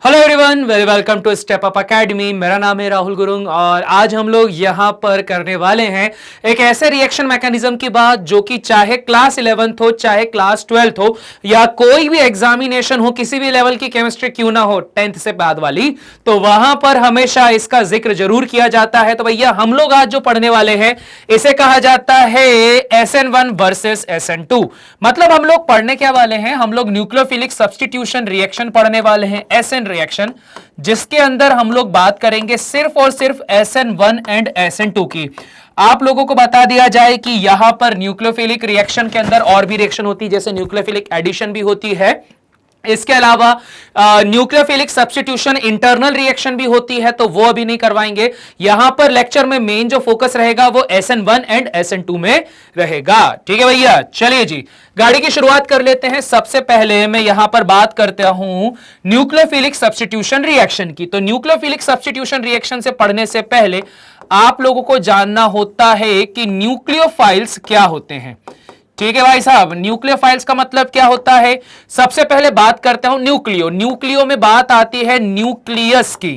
Hello everyone, very welcome to step up academy. मेरा नाम है राहुल गुरुंग और आज हम लोग यहां पर करने वाले हैं एक ऐसे रिएक्शन मैकेनिज्म की बात जो कि चाहे क्लास 11th हो, चाहे क्लास 12th हो, या कोई भी एग्जामिनेशन हो, किसी भी लेवल की केमिस्ट्री क्यों ना हो 10th से बाद वाली, तो वहां पर हमेशा इसका जिक्र जरूर किया जाता है। तो भैया हम लोग आज जो पढ़ने वाले हैं इसे कहा जाता है SN1 वर्सेस SN2। मतलब हम लोग पढ़ने क्या वाले हैं, हम लोग न्यूक्लियोफिलिक सब्स्टिट्यूशन रिएक्शन पढ़ने वाले हैं, SN रिएक्शन, जिसके अंदर हम लोग बात करेंगे सिर्फ और सिर्फ SN1 एंड SN2 की। आप लोगों को बता दिया जाए कि यहां पर न्यूक्लियोफिलिक रिएक्शन के अंदर और भी रिएक्शन होती है, जैसे न्यूक्लियोफिलिक एडिशन भी होती है। इसके अलावा न्यूक्लियोफिलिक सब्स्टिट्यूशन इंटरनल रिएक्शन भी होती है, तो वो अभी नहीं करवाएंगे। यहां पर लेक्चर में मेन जो फोकस रहेगा वो SN1 एंड SN2 में रहेगा। ठीक है भैया, चलिए जी गाड़ी की शुरुआत कर लेते हैं। सबसे पहले मैं यहां पर बात करता हूं न्यूक्लियोफिलिक सब्स्टिट्यूशन रिएक्शन की। तो न्यूक्लियोफिलिक सब्स्टिट्यूशन रिएक्शन से पढ़ने से पहले आप लोगों को जानना होता है कि न्यूक्लियोफाइल्स क्या होते हैं। ठीक है भाई साहब, न्यूक्लियोफाइल्स का मतलब क्या होता है। सबसे पहले बात करते हूं न्यूक्लियो। न्यूक्लियो में बात आती है न्यूक्लियस की।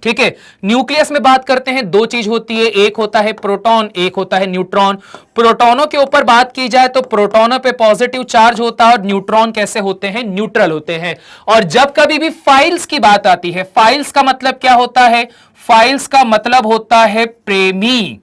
ठीक है, न्यूक्लियस में बात करते हैं, दो चीज होती है, एक होता है प्रोटॉन, एक होता है न्यूट्रॉन। प्रोटॉनों के ऊपर बात की जाए तो प्रोटॉनों पे पॉजिटिव चार्ज होता है और न्यूट्रॉन कैसे होते हैं, न्यूट्रल होते हैं। और जब कभी भी फाइल्स की बात आती है, फाइल्स का मतलब क्या होता है, फाइल्स का मतलब होता है प्रेमी।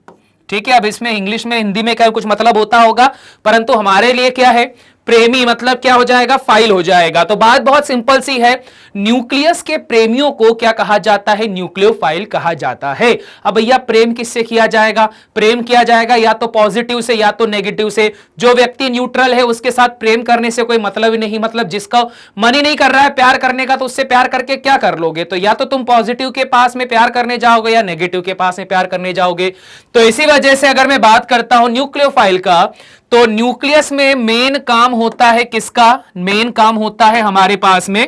ठीक है, अब इसमें इंग्लिश में हिंदी में क्या कुछ मतलब होता होगा, परंतु हमारे लिए क्या है, प्रेमी मतलब क्या हो जाएगा, फाइल हो जाएगा। तो बात बहुत सिंपल सी है, न्यूक्लियस के प्रेमियों को क्या कहा जाता है, न्यूक्लियोफाइल कहा जाता है। अब भैया प्रेम किससे किया जाएगा, प्रेम किया जाएगा या तो पॉजिटिव से या तो नेगेटिव से। जो व्यक्ति न्यूट्रल है उसके साथ प्रेम करने से कोई मतलब ही नहीं। मतलब जिसका मन ही नहीं कर रहा है प्यार करने का, तो उससे प्यार करके क्या कर लोगे, तो या तो तुम पॉजिटिव के पास में प्यार करने जाओगे या नेगेटिव के पास में प्यार करने जाओगे। तो इसी वजह से अगर मैं बात करता हूं न्यूक्लियोफाइल का, तो न्यूक्लियस में मेन काम होता है किसका, मेन काम होता है हमारे पास में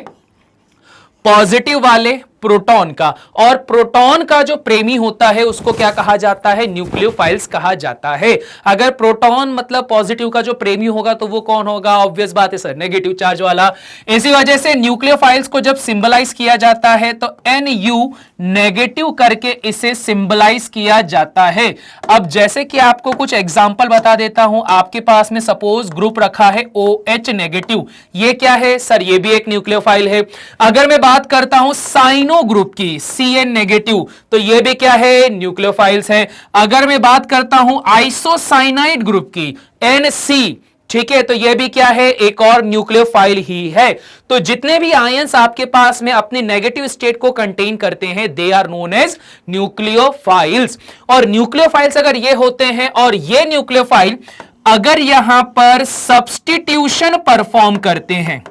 पॉजिटिव वाले प्रोटॉन का। और प्रोटॉन का जो प्रेमी होता है उसको क्या कहा जाता है, न्यूक्लियोफाइल्स कहा जाता है। अगर प्रोटॉन मतलब पॉजिटिव का जो प्रेमी होगा तो वो कौन होगा, ऑब्वियस बात है सर, नेगेटिव चार्ज वाला। इसी वजह से न्यूक्लियोफाइल्स को जब सिंबलाइज किया जाता है तो NU नेगेटिव करके इसे सिंबलाइज किया जाता है। अब जैसे कि आपको कुछ एग्जांपल बता देता हूं, आपके पास में सपोज ग्रुप रखा है OH नेगेटिव, ये क्या है सर, ये भी एक न्यूक्लियोफाइल है। अगर मैं बात करता हूं साइनो ग्रुप की, CN नेगेटिव, तो ये भी क्या है, न्यूक्लियोफाइल्स है। अगर मैं बात करता हूं आइसोसाइनाइड ग्रुप की, NC, ठीक है, तो ये भी क्या है, एक और न्यूक्लियोफाइल ही है। तो जितने भी आयंस आपके पास में अपने नेगेटिव स्टेट को कंटेन करते हैं, they are known as nucleophiles. और न्यूक्लियोफाइल्स अगर ये होते हैं और ये न्यूक्लियोफाइल अगर यहां पर सब्स्टिट्यूशन परफॉर्म करते हैं,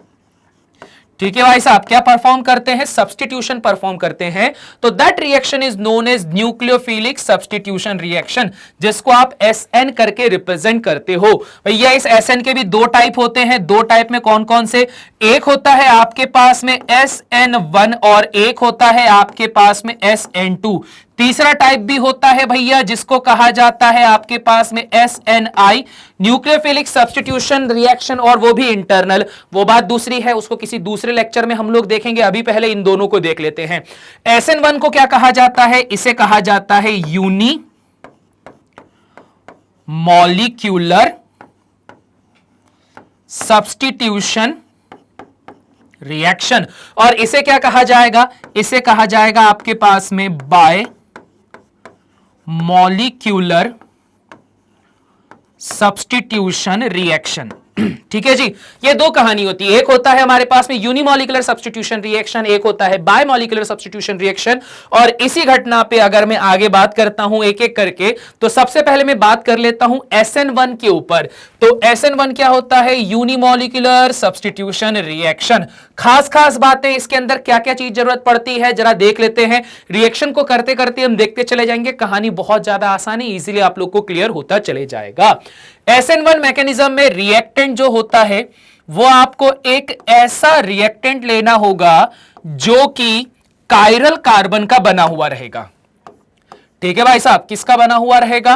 ठीक है भाई साहब, क्या परफॉर्म करते हैं, सब्स्टिट्यूशन परफॉर्म करते हैं, तो that reaction is known as nucleophilic substitution reaction, जिसको आप SN करके रिप्रेजेंट करते हो। भैया इस SN के भी दो टाइप होते हैं। दो टाइप में कौन कौन से, एक होता है आपके पास में SN1 और एक होता है आपके पास में SN2। तीसरा टाइप भी होता है भैया जिसको कहा जाता है आपके पास में SNI, न्यूक्लियोफिलिक सब्स्टिट्यूशन रिएक्शन, और वो भी इंटरनल। वो बात दूसरी है, उसको किसी दूसरे लेक्चर में हम लोग देखेंगे। अभी पहले इन दोनों को देख लेते हैं। SN1 को क्या कहा जाता है, इसे कहा जाता है यूनी मॉलिक्यूलर सब्स्टिट्यूशन रिएक्शन, और इसे क्या कहा जाएगा, इसे कहा जाएगा आपके पास में बाय मॉलिक्यूलर सब्स्टिट्यूशन रिएक्शन। ठीक है जी, ये दो कहानी होती है। एक होता है हमारे पास में यूनिमॉलिक्यूलर सब्स्टिट्यूशन रिएक्शन, एक होता है बायमॉलिक्यूलर सब्स्टिट्यूशन रिएक्शन। और इसी घटना पे अगर मैं आगे बात करता हूं एक एक करके, तो सबसे पहले मैं बात कर लेता हूं SN1 के ऊपर। तो SN1 क्या होता है, यूनिमॉलिक्यूलर सब्स्टिट्यूशन रिएक्शन। खास खास बातें इसके अंदर क्या क्या चीज जरूरत पड़ती है जरा देख लेते हैं। रिएक्शन को करते करते हम देखते चले जाएंगे, कहानी बहुत ज्यादा आसान है, इजीली आप लोग को क्लियर होता चले जाएगा। SN1 मैकेनिज्म में रिएक्टेंट जो होता है वो आपको एक ऐसा रिएक्टेंट लेना होगा जो कि कायरल कार्बन का बना हुआ रहेगा। ठीक है भाई साहब, किसका बना हुआ रहेगा,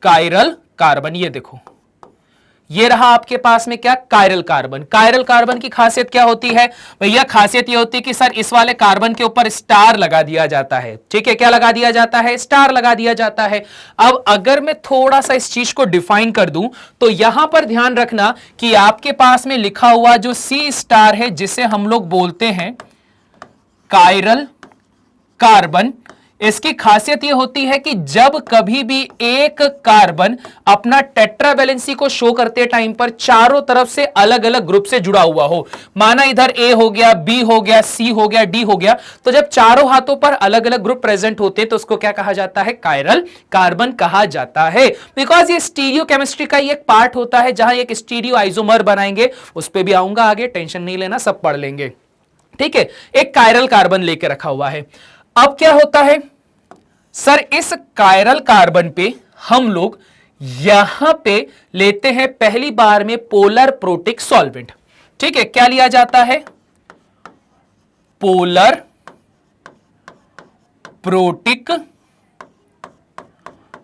कायरल कार्बन। ये देखो ये रहा आपके पास में क्या, कायरल कार्बन। कायरल कार्बन की खासियत क्या होती है भैया, खासियत ये होती है कि सर इस वाले कार्बन के ऊपर स्टार लगा दिया जाता है। ठीक है, क्या लगा दिया जाता है, स्टार लगा दिया जाता है। अब अगर मैं थोड़ा सा इस चीज को डिफाइन कर दूं तो यहां पर ध्यान रखना कि आपके पास में लिखा हुआ जो सी स्टार है, जिसे हम लोग बोलते हैं कायरल कार्बन, इसकी खासियत यह होती है कि जब कभी भी एक कार्बन अपना टेट्रावैलेंसी को शो करते टाइम पर चारों तरफ से अलग अलग ग्रुप से जुड़ा हुआ हो, माना इधर ए हो गया, बी हो गया, सी हो गया, डी हो गया, तो जब चारों हाथों पर अलग अलग ग्रुप प्रेजेंट होते हैं तो उसको क्या कहा जाता है, कायरल कार्बन कहा जाता है। बिकॉज ये स्टीरियो केमिस्ट्री का एक पार्ट होता है जहां एक स्टीरियो आइसोमर बनाएंगे, उस पर भी आऊंगा आगे, टेंशन नहीं लेना, सब पढ़ लेंगे। ठीक है, एक कायरल कार्बन लेके रखा हुआ है। अब क्या होता है सर, इस कायरल कार्बन पे हम लोग यहां पे लेते हैं पहली बार में पोलर प्रोटिक सॉल्वेंट। ठीक है, क्या लिया जाता है, polar protic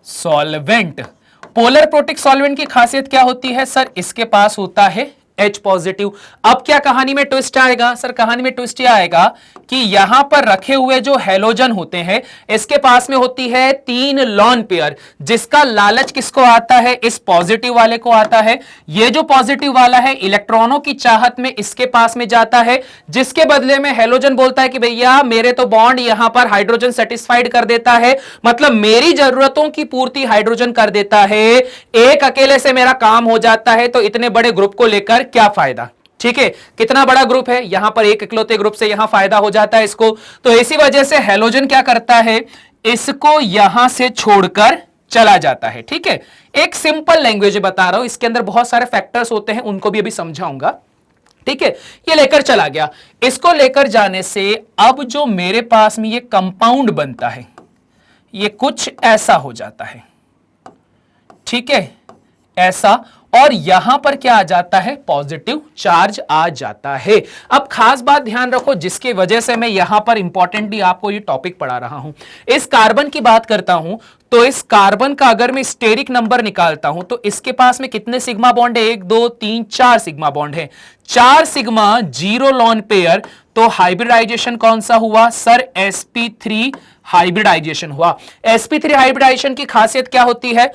solvent. Polar protic solvent की खासियत क्या होती है सर, इसके पास होता है H पॉजिटिव। अब क्या कहानी में ट्विस्ट आएगा सर, कहानी में ट्विस्ट यह आएगा कि यहां पर रखे हुए जो हैलोजन होते हैं, इसके पास में होती है 3 लॉन पेयर, जिसका लालच किसको आता है, इस पॉजिटिव वाले को आता है। ये जो पॉजिटिव वाला है इलेक्ट्रॉनों की चाहत में इसके पास में जाता है, जिसके बदले में हैलोजन बोलता है कि भैया मेरे तो बॉन्ड यहां पर हाइड्रोजन सेटिस्फाइड कर देता है, मतलब मेरी जरूरतों की पूर्ति हाइड्रोजन कर देता है, एक अकेले से मेरा काम हो जाता है, तो इतने बड़े ग्रुप को लेकर क्या फायदा। ठीक है, कितना बड़ा ग्रुप है, यहां पर एक इकलौते ग्रुप से यहां फायदा हो जाता है इसको, तो इसी वजह से हैलोजन क्या करता है, इसको यहां से छोड़कर चला जाता है। ठीक है, एक सिंपल लैंग्वेज बता रहा हूं, इसके अंदर बहुत सारे फैक्टर्स होते हैं, उनको भी अभी समझाऊंगा। ठीक है, ये लेकर चला गया। इसको लेकर जाने से अब जो मेरे पास में ये कंपाउंड बनता है, ये कुछ ऐसा हो जाता है। ठीक है, ऐसा, और यहां पर क्या आ जाता है, पॉजिटिव चार्ज आ जाता है। अब खास बात ध्यान रखो, जिसकी वजह से मैं यहां पर इंपॉर्टेंटली आपको ये टॉपिक पढ़ा रहा हूं। इस कार्बन की बात करता हूं तो इस कार्बन का अगर मैं स्टेरिक नंबर निकालता हूं तो इसके पास में कितने सिग्मा बॉन्ड है, 1 2 3 4 सिग्मा बॉन्ड है, 4 सिग्मा 0 लॉन पेयर। तो हाइब्रिडाइजेशन कौन सा हुआ सर, sp3 हाइब्रिडाइजेशन हुआ। sp3 हाइब्रिडाइजेशन की खासियत क्या होती है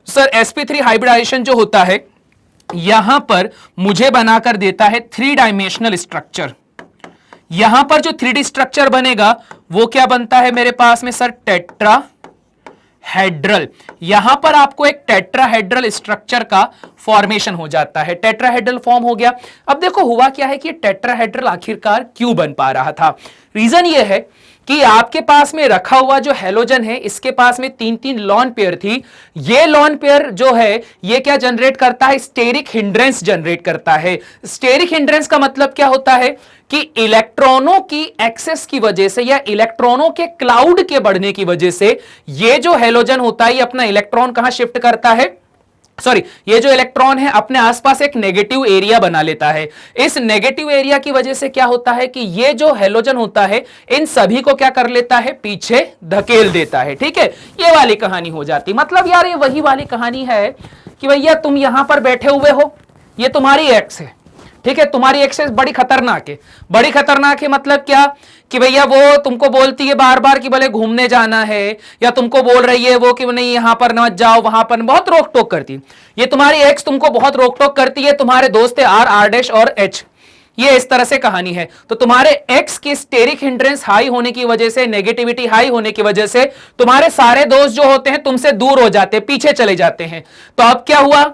सर, sp3 हाइब्रिडाइजेशन जो होता है यहां पर मुझे बनाकर देता है 3 डायमेंशनल स्ट्रक्चर। यहां पर जो 3D स्ट्रक्चर बनेगा वो क्या बनता है मेरे पास में सर, टेट्राहेड्रल। यहां पर आपको एक टेट्राहेड्रल स्ट्रक्चर का फॉर्मेशन हो जाता है, टेट्राहेड्रल फॉर्म हो गया। अब देखो हुआ क्या है कि टेट्राहेड्रल आखिरकार क्यों बन पा रहा था, रीजन ये है कि आपके पास में रखा हुआ जो हैलोजन है इसके पास में 3 लॉन पेयर थी। ये लॉन पेयर जो है ये क्या जनरेट करता है, स्टेरिक हिंड्रेंस जनरेट करता है। स्टेरिक हिंड्रेंस का मतलब क्या होता है कि इलेक्ट्रॉनों की एक्सेस की वजह से या इलेक्ट्रॉनों के क्लाउड के बढ़ने की वजह से ये जो हैलोजन होता है ये अपना इलेक्ट्रॉन कहां शिफ्ट करता है, सॉरी, ये जो इलेक्ट्रॉन है अपने आसपास एक नेगेटिव एरिया बना लेता है। इस नेगेटिव एरिया की वजह से क्या होता है कि ये जो हैलोजन होता है इन सभी को क्या कर लेता है, पीछे धकेल देता है। ठीक है, ये वाली कहानी हो जाती। मतलब यार ये वही वाली कहानी है कि भैया तुम यहां पर बैठे हुए हो, ये तुम्हारी एक्स है। ठीक है, तुम्हारी एक्सेस बड़ी खतरनाक है। बड़ी खतरनाक है मतलब क्या कि भैया वो तुमको बोलती है बार बार कि भले घूमने जाना है, या तुमको बोल रही है वो कि नहीं यहां पर मत जाओ, वहां पर बहुत रोक टोक करती है। ये तुम्हारी एक्स तुमको बहुत रोक टोक करती है। तुम्हारे दोस्त है आर डैश और एच, ये इस तरह से कहानी है। तो तुम्हारे एक्स की स्टेरिक हिंड्रेंस हाई होने की वजह से, नेगेटिविटी हाई होने की वजह से तुम्हारे सारे दोस्त जो होते हैं तुमसे दूर हो जाते हैं, पीछे चले जाते हैं। तो अब क्या हुआ,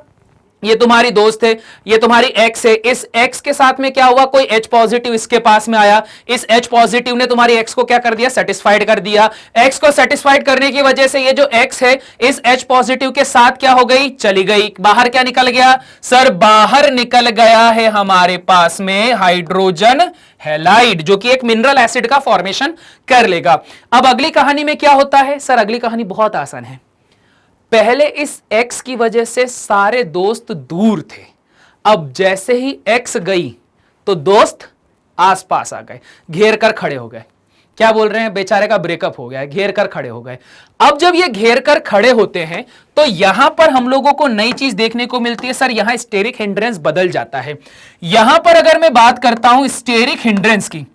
ये तुम्हारी दोस्त है, ये तुम्हारी एक्स है, इस एक्स के साथ में क्या हुआ, कोई H पॉजिटिव इसके पास में आया, इस H पॉजिटिव ने तुम्हारी एक्स को क्या कर दिया, सेटिस्फाइड कर दिया। एक्स को सेटिस्फाइड करने की वजह से ये जो एक्स है इस H पॉजिटिव के साथ क्या हो गई, चली गई। बाहर क्या निकल गया सर, बाहर निकल गया है हमारे पास में हाइड्रोजन हैलाइड, जो कि एक मिनरल एसिड का फॉर्मेशन कर लेगा। अब अगली कहानी में क्या होता है सर, अगली कहानी बहुत आसान है। पहले इस x की वजह से सारे दोस्त दूर थे, अब जैसे ही x गई तो दोस्त आसपास आ गए, घेर कर खड़े हो गए। क्या बोल रहे हैं, बेचारे का ब्रेकअप हो गया है, घेर कर खड़े हो गए। अब जब ये घेर कर खड़े होते हैं तो यहां पर हम लोगों को नई चीज देखने को मिलती है, सर यहां स्टेरिक हिंड्रेंस बदल जाता है। यहां पर अगर मैं बात करता हूं स्टेरिक हिंड्रेंस की,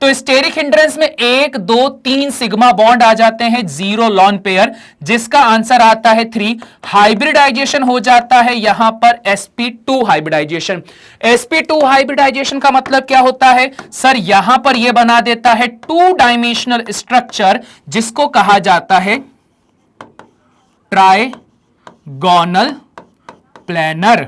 तो स्टेरिक हिंड्रेंस में 1 2 3 सिग्मा बॉन्ड आ जाते हैं, 0 लॉन पेयर, जिसका आंसर आता है 3। हाइब्रिडाइजेशन हो जाता है यहां पर sp2 हाइब्रिडाइजेशन। sp2 हाइब्रिडाइजेशन का मतलब क्या होता है सर, यहां पर यह बना देता है 2 डायमेंशनल स्ट्रक्चर जिसको कहा जाता है ट्राइगोनल प्लेनर।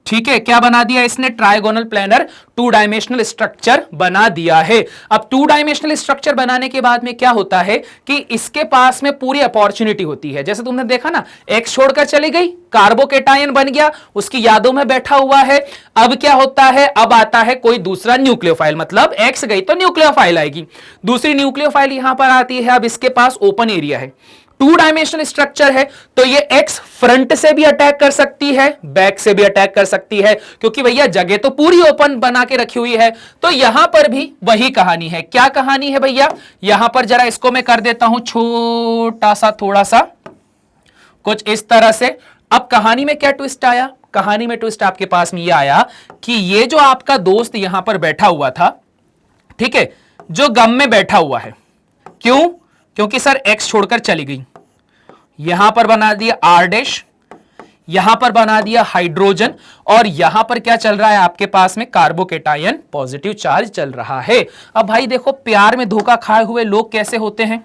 ठीक है, क्या बना दिया इसने, ट्राइगोनल प्लेनर 2 डायमेंशनल स्ट्रक्चर बना दिया है। अब 2 डायमेंशनल स्ट्रक्चर बनाने के बाद में क्या होता है कि इसके पास में पूरी अपॉर्चुनिटी होती है। जैसे तुमने देखा ना, एक्स छोड़कर चली गई, कार्बोकेटायन बन गया, उसकी यादों में बैठा हुआ है। अब क्या होता है, अब आता है कोई दूसरा न्यूक्लियोफाइल, मतलब एक्स गई तो न्यूक्लियोफाइल आएगी, दूसरी न्यूक्लियोफाइल यहां पर आती है। अब इसके पास ओपन एरिया है, 2 डायमेंशनल स्ट्रक्चर है, तो ये एक्स फ्रंट से भी अटैक कर सकती है, बैक से भी अटैक कर सकती है, क्योंकि भैया जगह तो पूरी ओपन बना के रखी हुई है। तो यहां पर भी वही कहानी है। क्या कहानी है भैया, यहां पर जरा इसको मैं कर देता हूं छोटा सा, थोड़ा सा कुछ इस तरह से। अब कहानी में क्या ट्विस्ट आया, कहानी में ट्विस्ट आपके पास में यह आया कि ये जो आपका दोस्त यहां पर बैठा हुआ था, ठीक है, जो गम में बैठा हुआ है, क्यों, क्योंकि सर एक्स छोड़कर चली गई, यहां पर बना दिया आर डैश, यहां पर बना दिया हाइड्रोजन, और यहां पर क्या चल रहा है आपके पास में, कार्बोकेटायन पॉजिटिव चार्ज चल रहा है। अब भाई देखो, प्यार में धोखा खाए हुए लोग कैसे होते हैं,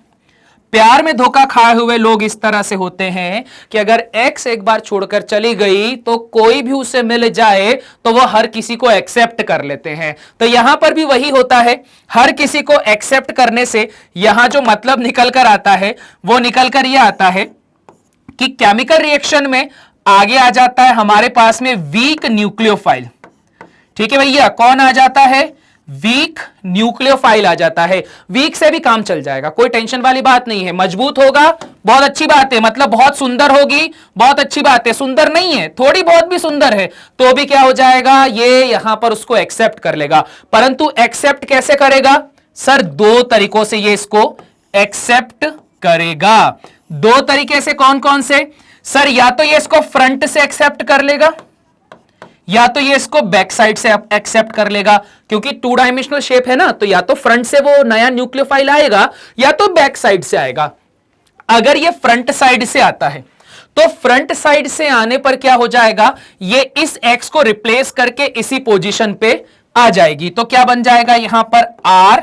प्यार में धोखा खाए हुए लोग इस तरह से होते हैं कि अगर एक्स एक बार छोड़कर चली गई तो कोई भी उसे मिल जाए तो वह हर किसी को एक्सेप्ट कर लेते हैं। तो यहां पर भी वही होता है, हर किसी को एक्सेप्ट करने से यहां जो मतलब निकल कर आता है वो निकल कर यह आता है कि केमिकल रिएक्शन में आगे आ जाता है हमारे पास में वीक न्यूक्लियोफाइल। ठीक है भैया, कौन आ जाता है, वीक न्यूक्लियोफाइल आ जाता है। वीक से भी काम चल जाएगा, कोई टेंशन वाली बात नहीं है। मजबूत होगा, बहुत अच्छी बात है, मतलब बहुत सुंदर होगी, बहुत अच्छी बात है। सुंदर नहीं है, थोड़ी बहुत भी सुंदर है, तो भी क्या हो जाएगा, ये यहां पर उसको एक्सेप्ट कर लेगा। परंतु एक्सेप्ट कैसे करेगा सर, 2 तरीकों से ये इसको एक्सेप्ट करेगा। 2 तरीके से, कौन कौन से सर, या तो ये इसको फ्रंट से एक्सेप्ट कर लेगा, या तो ये इसको बैक साइड से एक्सेप्ट कर लेगा, क्योंकि 2 डायमेंशनल शेप है ना, तो या तो फ्रंट से वो नया न्यूक्लियोफाइल आएगा या तो बैक साइड से आएगा। अगर ये फ्रंट साइड से आता है तो फ्रंट साइड से आने पर क्या हो जाएगा, ये इस एक्स को रिप्लेस करके इसी पोजीशन पे आ जाएगी। तो क्या बन जाएगा यहां पर, आर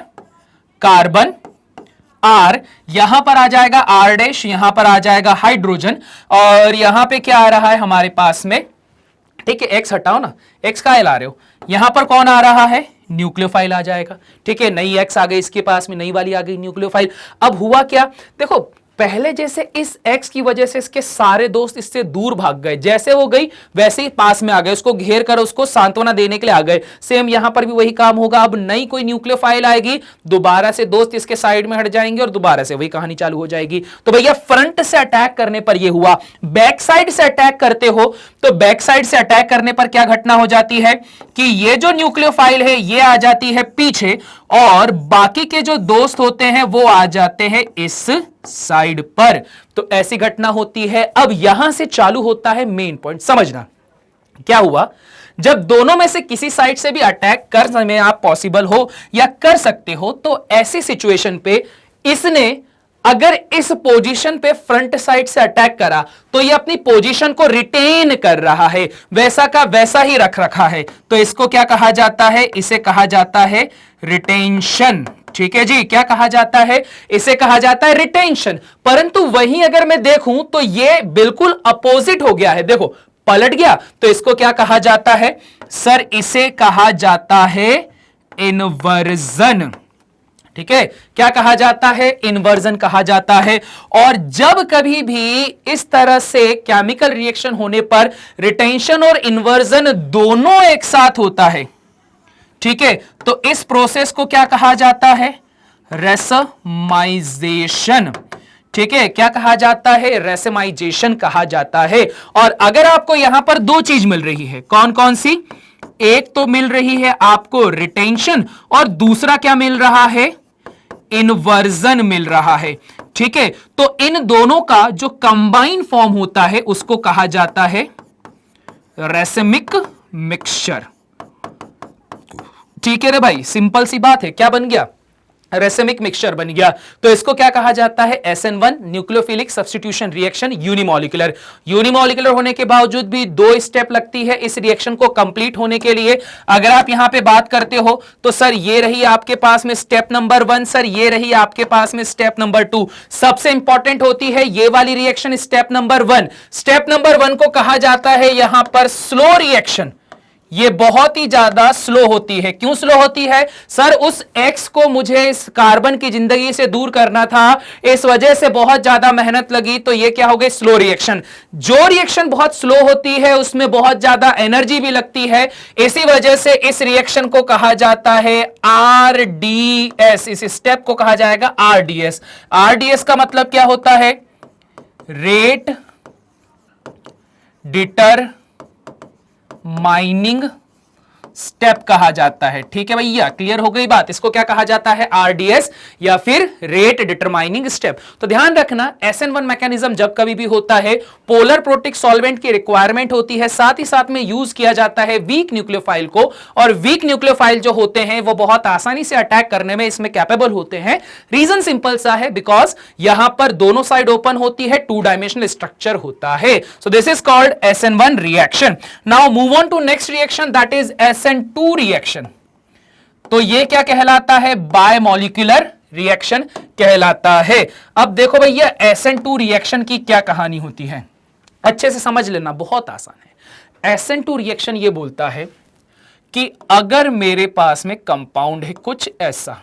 कार्बन, आर यहां पर आ जाएगा आर डैश, यहां पर आ जाएगा हाइड्रोजन, और यहां पे क्या आ रहा है हमारे पास में, ठीक है, एक्स हटाओ ना, एक्स का ला रहे हो, यहां पर कौन आ रहा है, न्यूक्लियोफाइल आ जाएगा। ठीक है, नई एक्स आ गई, इसके पास में नई वाली आ गई न्यूक्लियोफाइल। अब हुआ क्या, देखो पहले जैसे इस एक्स की वजह से इसके सारे दोस्त इससे दूर भाग गए, जैसे वो गई वैसे ही पास में आ गए, उसको घेर कर उसको सांत्वना देने के लिए आ गए। सेम यहां पर भी वही काम होगा। अब नई कोई न्यूक्लियोफाइल आएगी, दोबारा से दोस्त इसके साइड में हट जाएंगे और दोबारा से वही कहानी चालू हो जाएगी। तो भैया फ्रंट से अटैक करने पर यह हुआ, बैक साइड से अटैक करते हो तो बैक साइड से अटैक करने पर क्या घटना हो जाती है कि ये जो न्यूक्लियोफाइल है ये आ जाती है पीछे, और बाकी के जो दोस्त होते हैं वो आ जाते हैं इस साइड पर। तो ऐसी घटना होती है। अब यहां से चालू होता है मेन पॉइंट, समझना क्या हुआ। जब दोनों में से किसी साइड से भी अटैक कर में आप पॉसिबल हो या कर सकते हो, तो ऐसी सिचुएशन पे इसने अगर इस पोजीशन पे फ्रंट साइड से अटैक करा तो ये अपनी पोजीशन को रिटेन कर रहा है, वैसा का वैसा ही रख रखा है। तो इसको क्या कहा जाता है, इसे कहा जाता है रिटेंशन। ठीक है जी, क्या कहा जाता है, इसे कहा जाता है रिटेंशन। परंतु वहीं अगर मैं देखूं तो ये बिल्कुल अपोजिट हो गया है, देखो पलट गया। तो इसको क्या कहा जाता है सर, इसे कहा जाता है इन्वर्जन। ठीक है, क्या कहा जाता है, इन्वर्जन कहा जाता है। और जब कभी भी इस तरह से केमिकल रिएक्शन होने पर रिटेंशन और इन्वर्जन दोनों एक साथ होता है, ठीक है, तो इस प्रोसेस को क्या कहा जाता है, रेसमाइजेशन। ठीक है, क्या कहा जाता है, रेसमाइजेशन कहा जाता है। और अगर आपको यहां पर 2 चीज मिल रही है, कौन कौन सी, एक तो मिल रही है आपको रिटेंशन और दूसरा क्या मिल रहा है, इन्वर्जन मिल रहा है। ठीक है, तो इन दोनों का जो कंबाइन फॉर्म होता है उसको कहा जाता है रेसिमिक मिक्सचर। ठीक है रे भाई, सिंपल सी बात है, क्या बन गया? रेसिमिक मिक्सचर बन गया। तो इसको क्या कहा जाता है? SN1 nucleophilic substitution reaction unimolecular. Unimolecular होने के बावजूद भी 2 स्टेप लगती है इस रिएक्शन को कंप्लीट होने के लिए। अगर आप यहां पे बात करते हो तो सर ये रही आपके पास में स्टेप नंबर 1, सर ये रही आपके पास में स्टेप नंबर 2। सबसे इंपॉर्टेंट होती है ये वाली reaction step number 1। Step number 1 को कहा जाता है यहां पर स्लो रिएक्शन। ये बहुत ही ज्यादा स्लो होती है। क्यों स्लो होती है? सर उस X को मुझे इस कार्बन की जिंदगी से दूर करना था, इस वजह से बहुत ज्यादा मेहनत लगी, तो ये क्या हो गई? Slow reaction. जो रिएक्शन बहुत स्लो होती है उसमें बहुत ज्यादा एनर्जी भी लगती है, इसी वजह से इस रिएक्शन को कहा जाता है RDS। इस स्टेप को कहा जाएगा RDS। RDS का मतलब क्या होता है? रेट डिटर माइनिंग स्टेप कहा जाता है। ठीक है भैया, क्लियर हो गई बात? इसको क्या कहा जाता है? RDS या फिर रेट डिटरमाइनिंग स्टेप। तो ध्यान रखना, SN1 मैकेनिज्म जब कभी भी होता है पोलर प्रोटिक सॉल्वेंट की रिक्वायरमेंट होती है, साथ ही साथ में यूज किया जाता है वीक न्यूक्लियोफाइल को। और वीक न्यूक्लियोफाइल जो होते हैं वो बहुत आसानी से अटैक करने में इसमें कैपेबल होते हैं। रीजन सिंपल सा है, बिकॉज यहां पर दोनों साइड ओपन होती है, 2 डायमेंशनल स्ट्रक्चर होता है। So this is called SN1 reaction. Now move on to next reaction, that is SN2 reaction. तो ये क्या कहलाता है? बायमॉलिक्यूलर रिएक्शन कहलाता है। अब देखो भैया SN2 रिएक्शन की क्या कहानी होती है, अच्छे से समझ लेना, बहुत आसान है। SN2 रिएक्शन ये बोलता है कि अगर मेरे पास में कंपाउंड है कुछ ऐसा,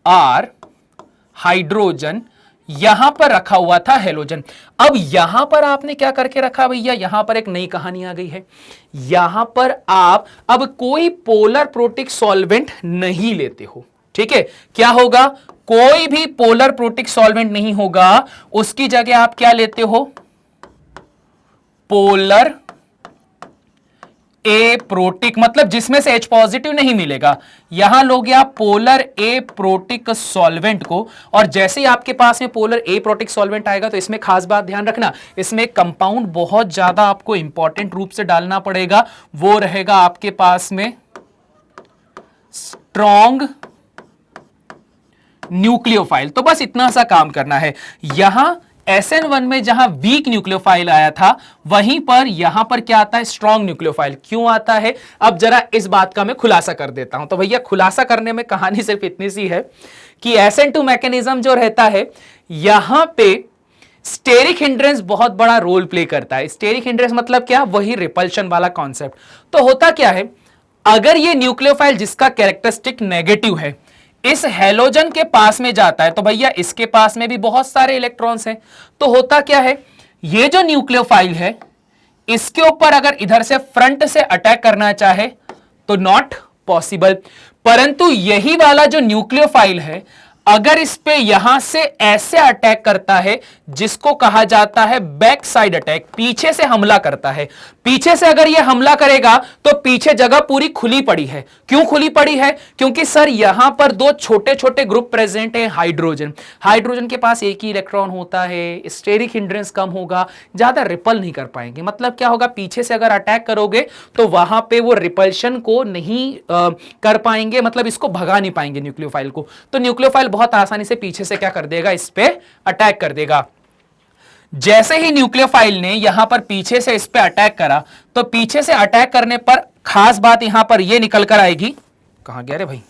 R हाइड्रोजन, यहां पर रखा हुआ था हेलोजन। अब यहां पर आपने क्या करके रखा भैया? यहां पर एक नई कहानी आ गई है। यहां पर आप अब कोई पोलर प्रोटिक सॉल्वेंट नहीं लेते हो। ठीक है, क्या होगा? कोई भी पोलर प्रोटिक सॉल्वेंट नहीं होगा, उसकी जगह आप क्या लेते हो? पोलर ए प्रोटिक, मतलब जिसमें से H पॉजिटिव नहीं मिलेगा। यहां लोगे आप पोलर ए प्रोटिक सॉल्वेंट को, और जैसे ही आपके पास में पोलर ए प्रोटिक सॉल्वेंट आएगा तो इसमें खास बात ध्यान रखना, इसमें कंपाउंड बहुत ज्यादा आपको इंपॉर्टेंट रूप से डालना पड़ेगा। वो रहेगा आपके पास में स्ट्रॉन्ग न्यूक्लियोफाइल। तो बस इतना सा काम करना है। यहां SN1 में जहां वीक न्यूक्लियोफाइल आया था, वहीं पर यहां पर क्या आता है? Strong nucleophile. क्यों आता है? अब जरा इस बात का मैं खुलासा कर देता हूं। तो भैया खुलासा करने में कहानी सिर्फ इतनी सी है कि SN2 मैकेनिज्म जो रहता है, यहां पे स्टेरिक हिंड्रेंस बहुत बड़ा रोल प्ले करता है। स्टेरिक हिंड्रेंस मतलब क्या? वही रिपल्शन वाला कॉन्सेप्ट। तो होता क्या है, अगर ये न्यूक्लियोफाइल जिसका कैरेक्टरिस्टिक नेगेटिव है इस हेलोजन के पास में जाता है, तो भैया इसके पास में भी बहुत सारे इलेक्ट्रॉन्स हैं। तो होता क्या है, ये जो न्यूक्लियोफाइल है इसके ऊपर अगर इधर से फ्रंट से अटैक करना चाहे तो नॉट पॉसिबल। परंतु यही वाला जो न्यूक्लियोफाइल है, अगर इस पे यहां से ऐसे अटैक करता है जिसको कहा जाता है बैक साइड अटैक, पीछे से हमला करता है। पीछे से अगर यह हमला करेगा तो पीछे जगह पूरी खुली पड़ी है। क्यों खुली पड़ी है? क्योंकि सर यहां पर 2 छोटे छोटे ग्रुप प्रेजेंट है। हाइड्रोजन, हाइड्रोजन के पास एक ही इलेक्ट्रॉन होता है, स्टेरिक हिंड्रेंस कम होगा, ज्यादा रिपल नहीं कर पाएंगे। मतलब क्या होगा, पीछे से अगर अटैक करोगे तो वहां पे वो रिपल्शन को नहीं कर पाएंगे, मतलब इसको भगा नहीं पाएंगे न्यूक्लियोफाइल को। तो न्यूक्लियोफाइल बहुत आसानी से पीछे से क्या कर देगा? इस पे अटैक कर देगा। जैसे ही न्यूक्लियोफाइल ने यहां पर पीछे से इस पे अटैक करा, तो पीछे से अटैक करने पर खास बात यहां पर यह निकल कर आएगी। कहां गया रे भाई?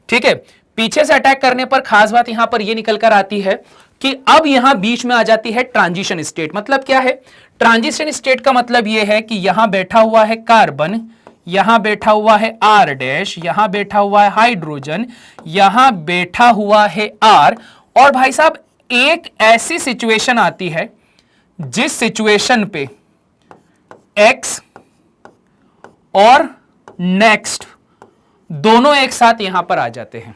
ठीक है, पीछे से अटैक करने पर खास बात यहां पर यह निकल कर आती है कि अब यहां बीच में आ जाती है ट्रांजिशन स्टेट। मतलब क्या है ट्रांजिशन स्टेट का? मतलब यह है कि यहां बैठा हुआ है कार्बन, यहां बैठा हुआ है R डैश, यहां बैठा हुआ है हाइड्रोजन, यहां बैठा हुआ है R, और भाई साहब एक ऐसी सिचुएशन आती है जिस सिचुएशन पे X और नेक्स्ट दोनों एक साथ यहां पर आ जाते हैं।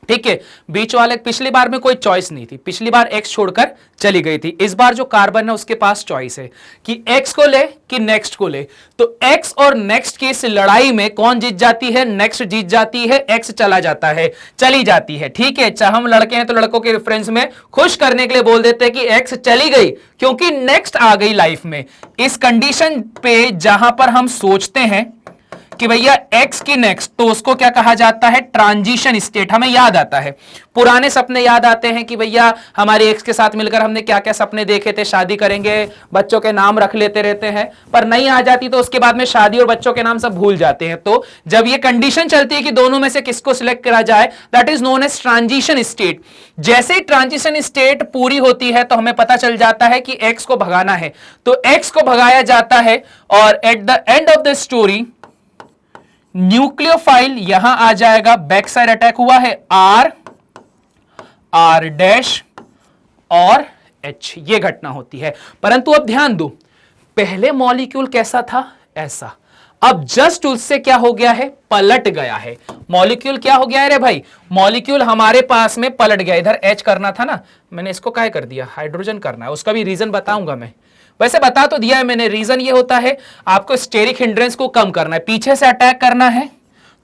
ठीक है, बीच वाले पिछली बार में कोई चॉइस नहीं थी, पिछली बार एक्स छोड़कर चली गई थी। इस बार जो कार्बन है उसके पास चॉइस है कि एक्स को ले कि नेक्स्ट को ले। तो एक्स और नेक्स्ट की इस लड़ाई में कौन जीत जाती है? नेक्स्ट जीत जाती है, एक्स चला जाता है, चली जाती है। ठीक है, चाहे हम लड़के हैं तो लड़कों के रेफरेंस में खुश करने के लिए बोल देते हैं कि एक्स चली गई क्योंकि नेक्स्ट आ गई लाइफ में। इस कंडीशन पे जहां पर हम सोचते हैं कि भैया एक्स की नेक्स्ट, तो उसको क्या कहा जाता है? Transition state. हमें याद आता है, पुराने सपने याद आते हैं कि भैया हमारे एक्स के साथ मिलकर हमने क्या क्या सपने देखे थे, शादी करेंगे, बच्चों के नाम रख लेते रहते हैं, पर नहीं आ जाती तो उसके बाद में शादी और बच्चों के नाम सब भूल जाते हैं। तो जब ये कंडीशन चलती है कि दोनों में से किसको सिलेक्ट करा जाए, that is known as transition state. जैसे ही ट्रांजिशन स्टेट पूरी होती है तो हमें पता चल जाता है कि एक्स को भगाना है, तो एक्स को भगाया जाता है और at the end of the story nucleophile यहां आ जाएगा। बैक साइड अटैक हुआ है आर डैश और एच, ये घटना होती है। परंतु अब ध्यान दो, पहले मॉलिक्यूल कैसा था? ऐसा। अब जस्ट उससे क्या हो गया है? पलट गया है। मॉलिक्यूल क्या हो गया है रे भाई? मॉलिक्यूल हमारे पास में पलट गया। इधर एच करना था ना, मैंने इसको क्या कर दिया? हाइड्रोजन करना है। उसका भी रीजन बताऊंगा मैं, वैसे बता तो दिया है मैंने। रीजन ये होता है आपको स्टेरिक हिंड्रेंस को कम करना है, पीछे से अटैक करना है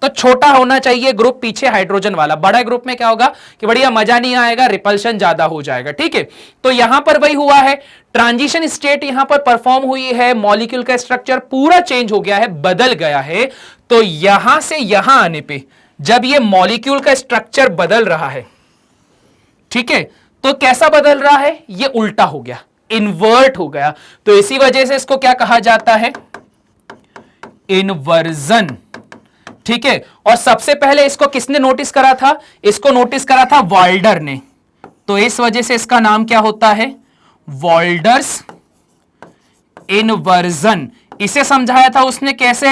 तो छोटा होना चाहिए ग्रुप पीछे हाइड्रोजन वाला। बड़ा ग्रुप में क्या होगा कि बढ़िया मजा नहीं आएगा, रिपल्शन ज्यादा हो जाएगा। ठीक है, तो यहां पर वही हुआ है, ट्रांजिशन स्टेट यहां पर परफॉर्म हुई है, मॉलिक्यूल का स्ट्रक्चर पूरा चेंज हो गया है, बदल गया है। तो यहां से यहां आने पे जब ये मॉलिक्यूल का स्ट्रक्चर बदल रहा है, ठीक है, तो कैसा बदल रहा है? ये उल्टा हो गया, इन्वर्ट हो गया। तो इसी वजह से इसको क्या कहा जाता है? इन्वर्जन। ठीक है, और सबसे पहले इसको किसने नोटिस करा था? इसको नोटिस करा था वाल्डर ने। तो इस वजह से इसका नाम क्या होता है? वाल्डर्स इन्वर्जन। इसे समझाया था उसने कैसे?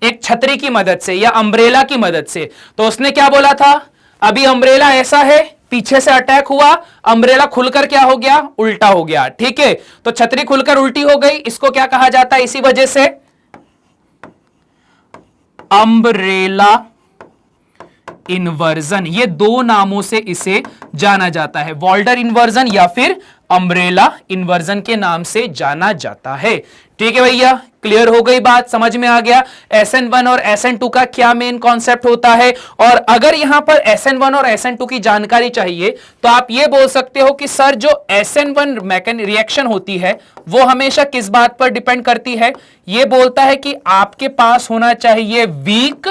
एक छतरी की मदद से या अम्ब्रेला की मदद से। तो उसने क्या बोला था? अभी अम्ब्रेला ऐसा है, पीछे से अटैक हुआ, अम्ब्रेला खुलकर क्या हो गया? उल्टा हो गया। ठीक है, तो छतरी खुलकर उल्टी हो गई, इसको क्या कहा जाता है? इसी वजह से अम्ब्रेला इन्वर्जन। ये दो नामों से इसे जाना जाता है, वाल्डर इन्वर्जन या फिर अम्ब्रेला इन्वर्जन के नाम से जाना जाता है। ठीक है भैया, क्लियर हो गई बात, समझ में आ गया SN1 और SN2 का क्या मेन कॉन्सेप्ट होता है। और अगर यहां पर SN1 और SN2 की जानकारी चाहिए तो आप ये बोल सकते हो कि सर जो SN1 रिएक्शन होती है वो हमेशा किस बात पर डिपेंड करती है? ये बोलता है कि आपके पास होना चाहिए वीक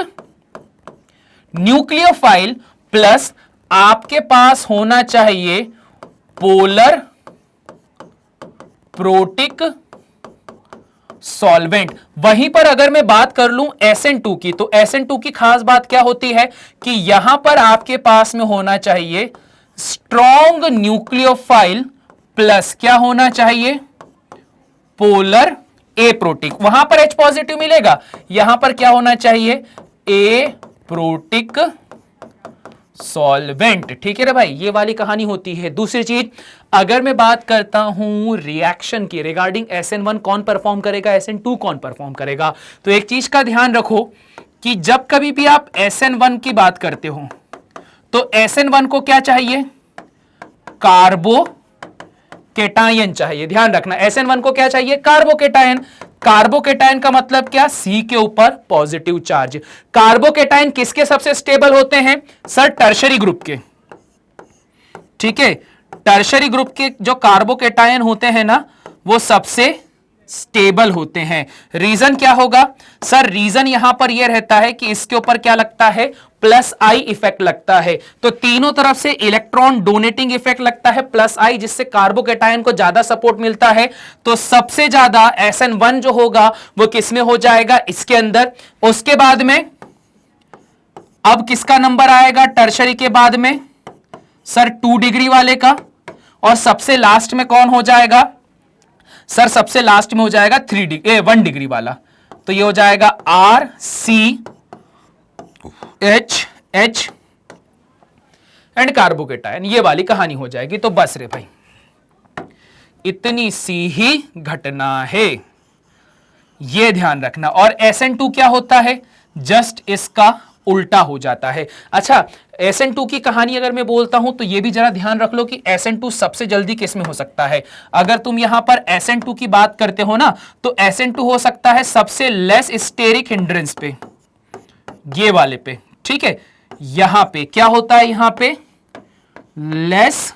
न्यूक्लियोफाइल प्लस आपके पास होना चाहिए पोलर प्रोटिक सॉल्वेंट। वहीं पर अगर मैं बात कर लूं SN2 की, तो SN2 की खास बात क्या होती है कि यहां पर आपके पास में होना चाहिए स्ट्रॉन्ग न्यूक्लियोफाइल प्लस क्या होना चाहिए? पोलर ए प्रोटिक। वहां पर H पॉजिटिव मिलेगा, यहां पर क्या होना चाहिए? ए प्रोटिक सॉल्वेंट। ठीक है रे भाई, ये वाली कहानी होती है। दूसरी चीज, अगर मैं बात करता हूं रिएक्शन की रिगार्डिंग SN1 कौन परफॉर्म करेगा, SN2 कौन परफॉर्म करेगा, तो एक चीज का ध्यान रखो कि जब कभी भी आप SN1 की बात करते हो तो SN1 को क्या चाहिए? कार्बो केटायन चाहिए। ध्यान रखना, SN1 को क्या चाहिए? कार्बोकेटायन। कार्बोकेटायन का मतलब क्या? C के ऊपर पॉजिटिव चार्ज। कार्बोकेटायन किसके सबसे स्टेबल होते हैं? सर टर्शरी ग्रुप के। ठीक है, टर्शरी ग्रुप के जो कार्बोकेटायन होते हैं ना, वो सबसे स्टेबल होते हैं। रीजन क्या होगा? सर रीजन यहां पर यह रहता है कि इसके ऊपर क्या लगता है? प्लस आई इफेक्ट लगता है। तो तीनों तरफ से इलेक्ट्रॉन डोनेटिंग इफेक्ट लगता है प्लस आई, जिससे कार्बोकेटायन को ज्यादा सपोर्ट मिलता है। तो सबसे ज्यादा SN1 जो होगा वो किसमें हो जाएगा? इसके अंदर। उसके बाद में अब किसका नंबर आएगा टर्शरी के बाद में? सर 2 डिग्री वाले का। और सबसे लास्ट में कौन हो जाएगा? सर सबसे लास्ट में हो जाएगा 1 डिग्री वाला। तो ये हो जाएगा RCH एंड कार्बोकेटायन, ये वाली कहानी हो जाएगी। तो बस रे भाई, इतनी सी ही घटना है, ये ध्यान रखना। और SN2 क्या होता है? जस्ट इसका उल्टा हो जाता है। अच्छा, SN2 की कहानी अगर मैं बोलता हूं तो यह भी जरा ध्यान रख लो कि SN2 सबसे जल्दी किस में हो सकता है। अगर तुम यहां पर SN2 की बात करते हो ना, तो SN2 हो सकता है सबसे लेस स्टेरिक हिंड्रेंस पे, ये वाले पे, ठीक है। यहां पे क्या होता है, यहां पे लेस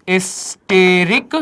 स्टेरिक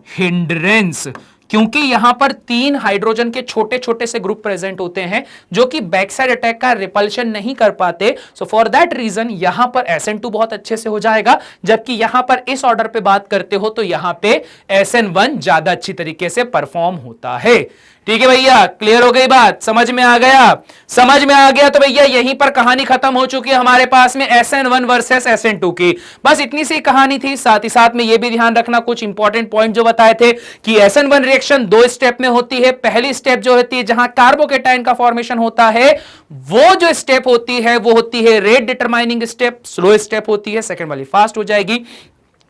हिंड्रेंस, क्योंकि यहां पर 3 हाइड्रोजन के छोटे छोटे से ग्रुप प्रेजेंट होते हैं जो कि बैक साइड अटैक का रिपल्शन नहीं कर पाते। सो फॉर दैट रीजन यहां पर SN2 बहुत अच्छे से हो जाएगा, जबकि यहां पर इस ऑर्डर पे बात करते हो तो यहां पे SN1 ज्यादा अच्छी तरीके से परफॉर्म होता है। ठीक है भैया, क्लियर हो गई बात, समझ में आ गया? समझ में आ गया तो भैया यहीं पर कहानी खत्म हो चुकी है हमारे पास में SN1 वर्सेस SN2 की। बस इतनी सी कहानी थी। साथ ही साथ में यह भी ध्यान रखना कुछ इंपॉर्टेंट पॉइंट जो बताए थे कि SN1 रिएक्शन 2 स्टेप में होती है। पहली स्टेप जो होती है जहां कार्बोकेटाइन का फॉर्मेशन होता है, वो जो स्टेप होती है वो होती है rate determining step, slow step होती है। सेकंड वाली फास्ट हो जाएगी।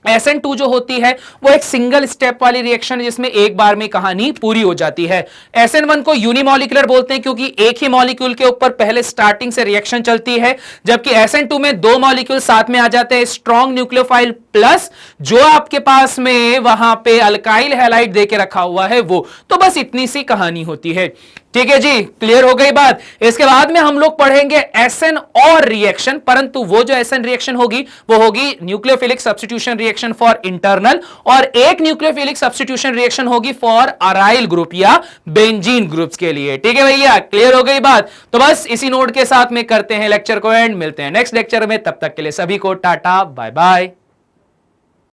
SN2 जो होती है वो एक सिंगल स्टेप वाली रिएक्शन है जिसमें एक बार में कहानी पूरी हो जाती है। SN1 को यूनिमॉलिक्यूलर बोलते हैं क्योंकि एक ही मॉलिक्यूल के ऊपर पहले स्टार्टिंग से रिएक्शन चलती है, जबकि SN2 में 2 मॉलिक्यूल साथ में आ जाते हैं, स्ट्रॉन्ग न्यूक्लियोफाइल प्लस जो आपके पास में वहां पे अल्काइल हैलाइड देके रखा हुआ है वो। तो बस इतनी सी कहानी होती है। ठीक है जी, क्लियर हो गई बात। इसके बाद में हम लोग पढ़ेंगे SN और रिएक्शन, परंतु वो जो SN रिएक्शन होगी वो होगी nucleophilic substitution reaction for internal, और एक न्यूक्लियोफिलिक सब्स्टिट्यूशन रिएक्शन होगी फॉर अराइल ग्रुप या बेंजीन ग्रुप्स के लिए। ठीक है भैया, क्लियर हो गई बात। तो बस इसी नोट के साथ में करते हैं लेक्चर को एंड, मिलते हैं नेक्स्ट लेक्चर में। तब तक के लिए सभी को टाटा बाय बाय।